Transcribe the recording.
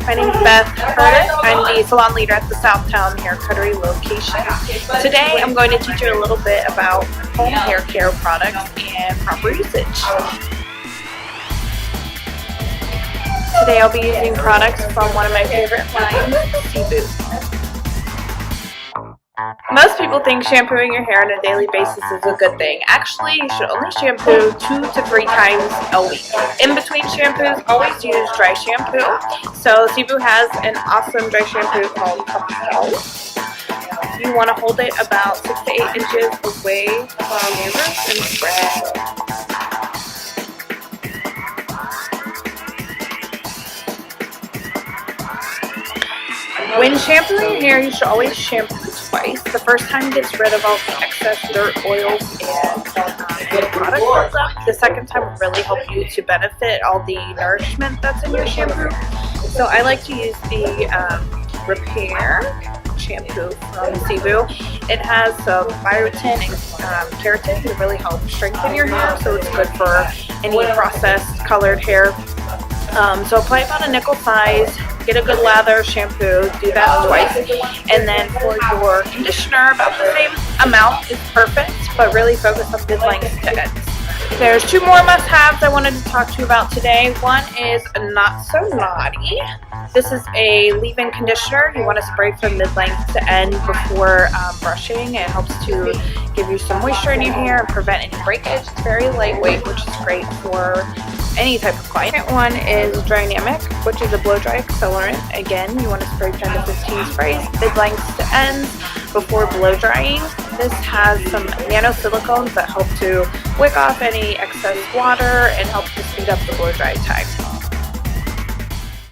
My name is Beth Curtis. I'm the salon leader at the Southtown Hair Cuttery location. Today I'm going to teach you a little bit about home hair care products and proper usage. Today I'll be using products from one of my favorite lines, CIBU. Most people think shampooing your hair on a daily basis is a good thing. Actually, you should only shampoo 2 to 3 times a week. In between shampoos, always use dry shampoo. So CIBU has an awesome dry shampoo called KaPow. You want to hold it about 6 to 8 inches away from your roots and spread. When shampooing your hair, you should always shampoo twice. The first time gets rid of all the excess dirt, oils, and good product buildup. The second time will really help you to benefit all the nourishment that's in your shampoo. So I like to use the Repair shampoo from CIBU. It has some biotin and keratin to really help strengthen your hair, so it's good for any processed colored hair. So apply about a nickel size, get a good lather shampoo, do that twice, and then for your conditioner, about the same amount is perfect, but really focus on mid length to ends. There's 2 more must-haves I wanted to talk to you about today. One is Not So Knotty. This is a leave-in conditioner. You want to spray from mid-length to end before brushing. It helps to give you some moisture in your hair and prevent any breakage. It's very lightweight, which is great for any type of client. Second one is Drynamic, which is a blow-dry accelerant. Again, you want to spray 10 to 15 sprays, mid-length to ends before blow-drying. This has some nano-silicones that help to wick off any excess water and help to speed up the blow-dry time.